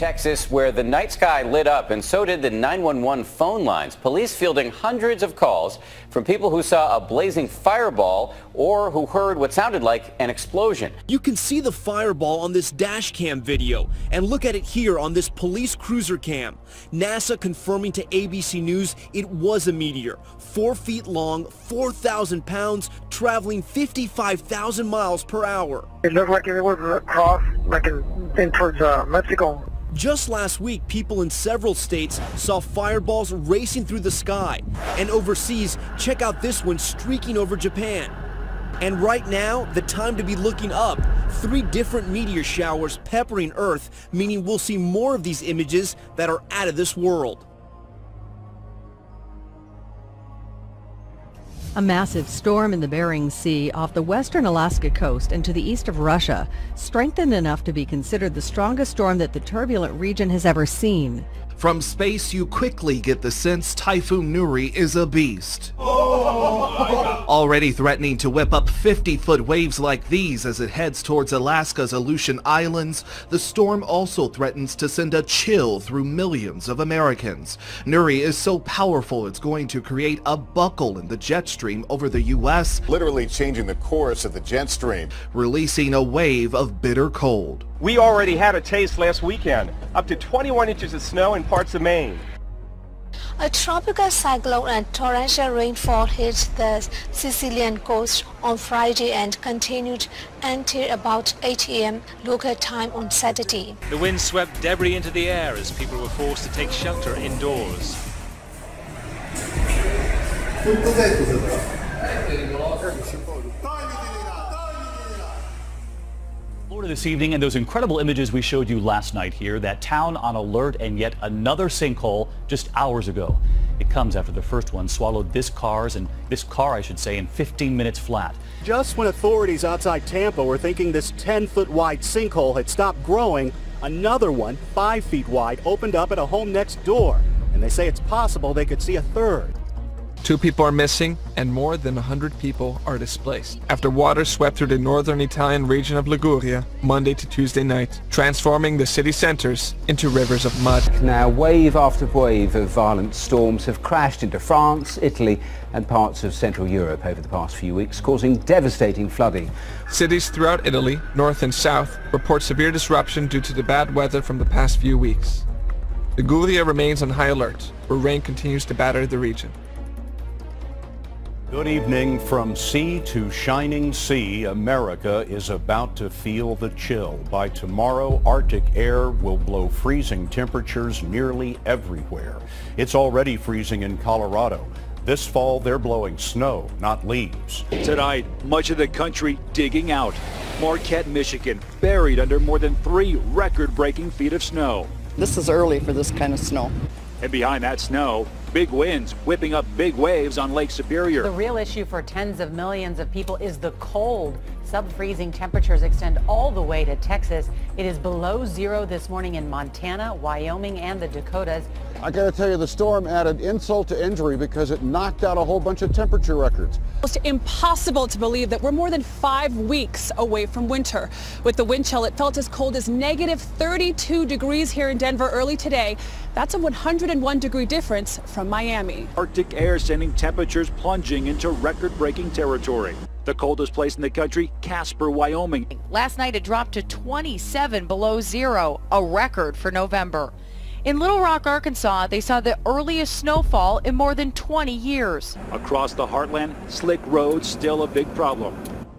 Texas, where the night sky lit up, and so did the 911 phone lines. Police fielding hundreds of calls from people who saw a blazing fireball or who heard what sounded like an explosion. You can see the fireball on this dash cam video, and look at it here on this police cruiser cam. NASA confirming to ABC News it was a meteor, 4 feet long, 4,000 pounds, traveling 55,000 miles per hour. It looked like it was across, like in towards Mexico. Just last week, people in several states saw fireballs racing through the sky. And overseas, check out this one streaking over Japan. And right now, the time to be looking up. 3 different meteor showers peppering Earth, meaning we'll see more of these images that are out of this world. A massive storm in the Bering Sea off the western Alaska coast and to the east of Russia, strengthened enough to be considered the strongest storm that the turbulent region has ever seen. From space, you quickly get the sense Typhoon Nuri is a beast. Already threatening to whip up 50-foot waves like these as it heads towards Alaska's Aleutian Islands, the storm also threatens to send a chill through millions of Americans. Nuri is so powerful it's going to create a buckle in the jet stream over the U.S., literally changing the course of the jet stream, releasing a wave of bitter cold. We already had a taste last weekend, up to 21 inches of snow in parts of Maine. A tropical cyclone and torrential rainfall hit the Sicilian coast on Friday and continued until about 8 a.m. local time on Saturday. The wind swept debris into the air as people were forced to take shelter indoors. Florida this evening, and those incredible images we showed you last night here, that town on alert, and yet another sinkhole just hours ago. It comes after the first one swallowed this car, I should say, in 15 minutes flat. Just when authorities outside Tampa were thinking this 10-foot wide sinkhole had stopped growing, another one, 5 feet wide, opened up at a home next door. And they say it's possible they could see a third. 2 people are missing and more than 100 people are displaced after water swept through the northern Italian region of Liguria Monday to Tuesday night, transforming the city centers into rivers of mud. Now, wave after wave of violent storms have crashed into France, Italy and parts of Central Europe over the past few weeks, causing devastating flooding. Cities throughout Italy, north and south, report severe disruption due to the bad weather from the past few weeks. Liguria remains on high alert, where rain continues to batter the region. Good evening. From sea to shining sea, America is about to feel the chill. By tomorrow, Arctic air will blow freezing temperatures nearly everywhere. It's already freezing in Colorado. This fall, they're blowing snow, not leaves. Tonight, much of the country digging out. Marquette, Michigan, buried under more than 3 record-breaking feet of snow. This is early for this kind of snow. And behind that snow, big winds whipping up big waves on Lake Superior. The real issue for tens of millions of people is the cold. Sub-freezing temperatures extend all the way to Texas. It is below zero this morning in Montana, Wyoming, and the Dakotas. I got to tell you, the storm added insult to injury because it knocked out a whole bunch of temperature records. It's impossible to believe that we're more than 5 weeks away from winter. With the wind chill, it felt as cold as negative 32 degrees here in Denver early today. That's a 101-degree difference from Miami. Arctic air sending temperatures plunging into record-breaking territory. The coldest place in the country, Casper, Wyoming. Last night it dropped to 27 below zero, a record for November. In Little Rock, Arkansas, they saw the earliest snowfall in more than 20 years. Across the heartland, slick roads still a big problem.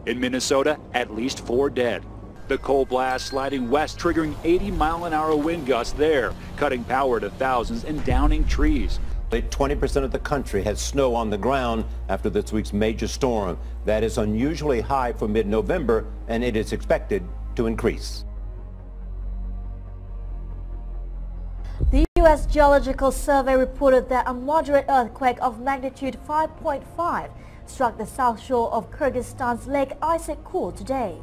In Minnesota, at least 4 dead. The cold blast sliding west, triggering 80-mile-an-hour wind gusts there, cutting power to thousands and downing trees. 20% of the country has snow on the ground after this week's major storm. That is unusually high for mid-November, and it is expected to increase. The U.S. Geological Survey reported that a moderate earthquake of magnitude 5.5 struck the south shore of Kyrgyzstan's Lake Issyk Kul today.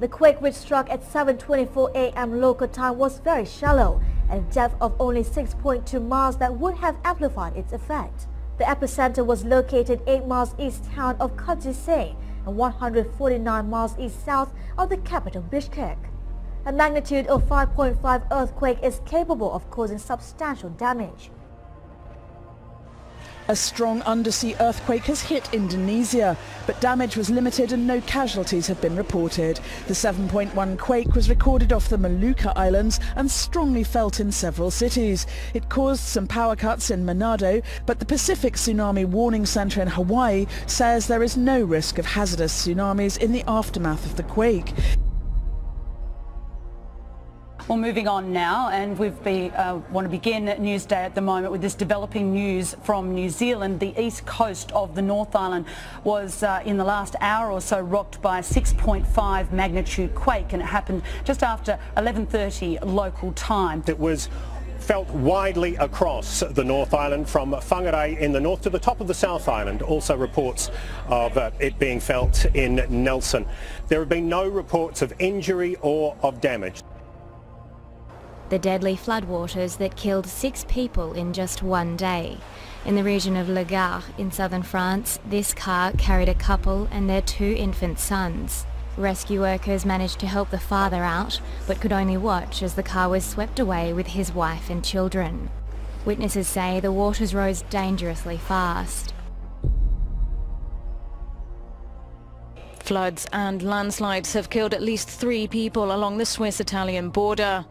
The quake, which struck at 7:24 a.m. local time, was very shallow and a depth of only 6.2 miles that would have amplified its effect. The epicenter was located 8 miles east town of Kadzisay and 149 miles east-south of the capital Bishkek. A magnitude of 5.5 earthquake is capable of causing substantial damage. A strong undersea earthquake has hit Indonesia, but damage was limited and no casualties have been reported. The 7.1 quake was recorded off the Molucca Islands and strongly felt in several cities. It caused some power cuts in Manado, but the Pacific Tsunami Warning Center in Hawaii says there is no risk of hazardous tsunamis in the aftermath of the quake. Well, moving on now, and we want to begin Newsday at the moment with this developing news from New Zealand. The east coast of the North Island was in the last hour or so rocked by a 6.5 magnitude quake, and it happened just after 11:30 local time. It was felt widely across the North Island from Whangarei in the north to the top of the South Island. Also reports of it being felt in Nelson. There have been no reports of injury or of damage. The deadly floodwaters that killed 6 people in just one day. In the region of Le Gard in southern France, this car carried a couple and their 2 infant sons. Rescue workers managed to help the father out, but could only watch as the car was swept away with his wife and children. Witnesses say the waters rose dangerously fast. Floods and landslides have killed at least 3 people along the Swiss-Italian border.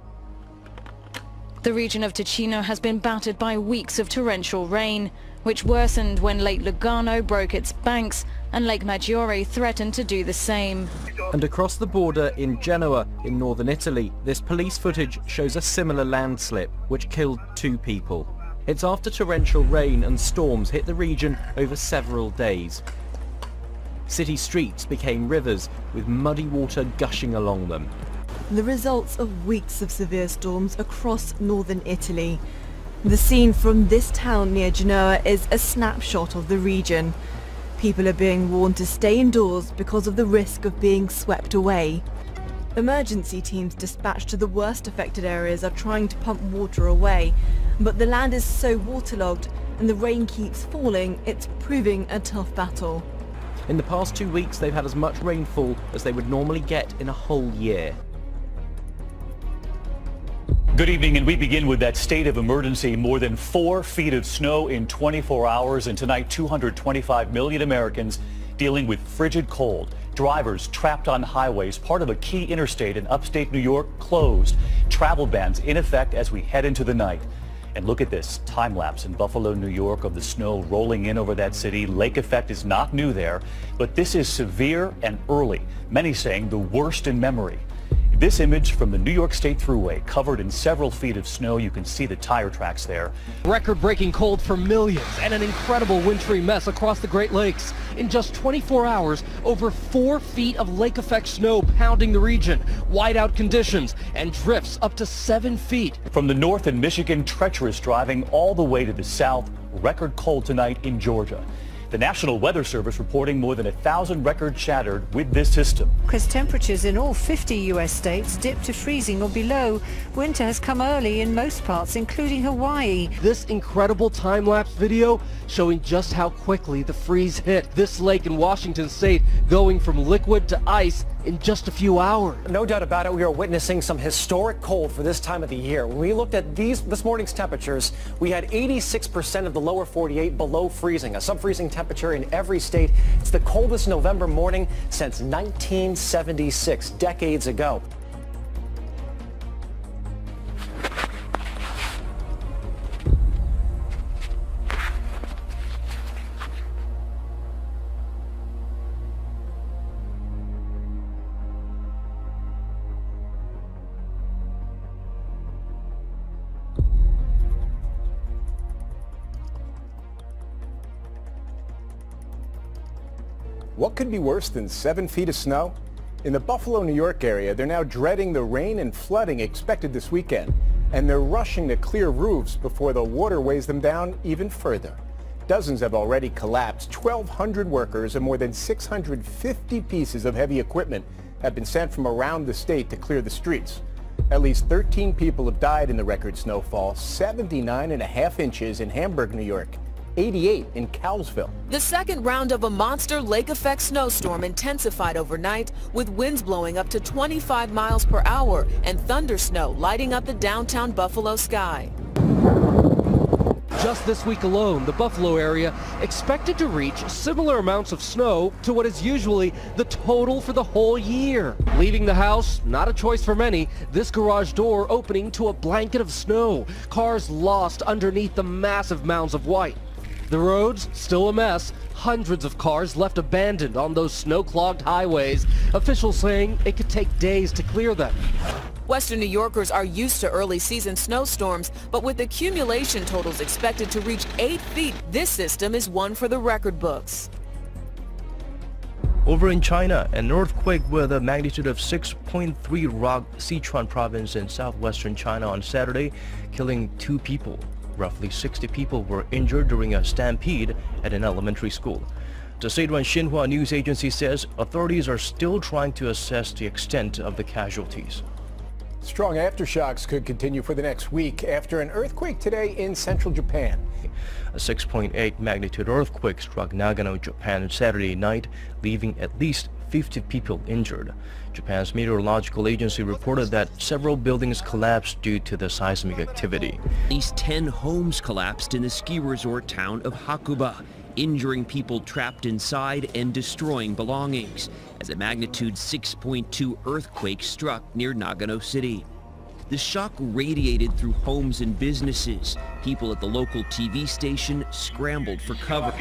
The region of Ticino has been battered by weeks of torrential rain, which worsened when Lake Lugano broke its banks and Lake Maggiore threatened to do the same. And across the border in Genoa, in northern Italy, this police footage shows a similar landslip, which killed 2 people. It's after torrential rain and storms hit the region over several days. City streets became rivers, with muddy water gushing along them. The results of weeks of severe storms across northern Italy. The scene from this town near Genoa is a snapshot of the region. People are being warned to stay indoors because of the risk of being swept away. Emergency teams dispatched to the worst affected areas are trying to pump water away, but the land is so waterlogged and the rain keeps falling, it's proving a tough battle. In the past 2 weeks, they've had as much rainfall as they would normally get in a whole year. Good evening, and we begin with that state of emergency. More than 4 feet of snow in 24 hours, and tonight 225 million Americans dealing with frigid cold. Drivers trapped on highways, part of a key interstate in upstate New York closed. Travel bans in effect as we head into the night. And look at this time lapse in Buffalo, New York, of the snow rolling in over that city. Lake effect is not new there, but this is severe and early. Many saying the worst in memory. This image from the New York State Thruway, covered in several feet of snow. You can see the tire tracks there. Record-breaking cold for millions and an incredible wintry mess across the Great Lakes. In just 24 hours, over 4 feet of lake-effect snow pounding the region, whiteout conditions, and drifts up to 7 feet. From the north in Michigan, treacherous driving all the way to the south. Record cold tonight in Georgia. The National Weather Service reporting more than 1,000 records shattered with this system. Because temperatures in all 50 U.S. states dipped to freezing or below. Winter has come early in most parts, including Hawaii. This incredible time-lapse video showing just how quickly the freeze hit this lake in Washington state, going from liquid to ice in just a few hours. No doubt about it, we are witnessing some historic cold for this time of the year. When we looked at this morning's temperatures, we had 86% of the lower 48 below freezing, a sub-freezing temperature in every state. It's the coldest November morning since 1976, decades ago. What could be worse than 7 feet of snow? In the Buffalo, New York area, they're now dreading the rain and flooding expected this weekend, and they're rushing to clear roofs before the water weighs them down even further. Dozens have already collapsed. 1,200 workers and more than 650 pieces of heavy equipment have been sent from around the state to clear the streets. At least 13 people have died in the record snowfall, 79.5 inches in Hamburg, New York. 88 in Cowlsville. The second round of a monster lake-effect snowstorm intensified overnight, with winds blowing up to 25 miles per hour and thunder snow lighting up the downtown Buffalo sky. Just this week alone, the Buffalo area expected to reach similar amounts of snow to what is usually the total for the whole year. Leaving the house, not a choice for many, this garage door opening to a blanket of snow, cars lost underneath the massive mounds of white. The roads, still a mess, hundreds of cars left abandoned on those snow-clogged highways, officials saying it could take days to clear them. Western New Yorkers are used to early season snowstorms, but with accumulation totals expected to reach 8 feet, this system is one for the record books. Over in China, an earthquake with a magnitude of 6.3 rocked Sichuan province in southwestern China on Saturday, killing 2 people. Roughly 60 people were injured during a stampede at an elementary school. The Sichuan Xinhua news agency says authorities are still trying to assess the extent of the casualties. Strong aftershocks could continue for the next week after an earthquake today in central Japan. A 6.8 magnitude earthquake struck Nagano, Japan Saturday night, leaving at least 50 people injured. Japan's meteorological agency reported that several buildings collapsed due to the seismic activity. At least 10 homes collapsed in the ski resort town of Hakuba, injuring people trapped inside and destroying belongings as a magnitude 6.2 earthquake struck near Nagano City. The shock radiated through homes and businesses. People at the local TV station scrambled for cover.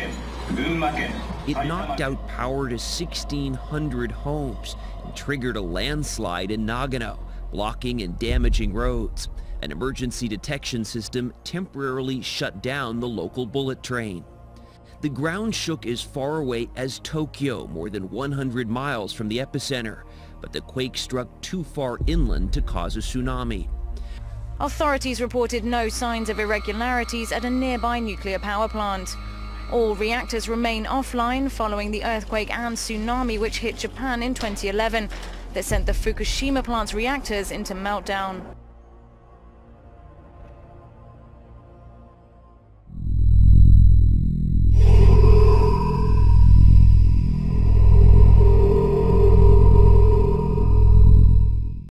It knocked out power to 1,600 homes and triggered a landslide in Nagano, blocking and damaging roads. An emergency detection system temporarily shut down the local bullet train. The ground shook as far away as Tokyo, more than 100 miles from the epicenter, but the quake struck too far inland to cause a tsunami. Authorities reported no signs of irregularities at a nearby nuclear power plant. All reactors remain offline following the earthquake and tsunami which hit Japan in 2011 that sent the Fukushima plant's reactors into meltdown.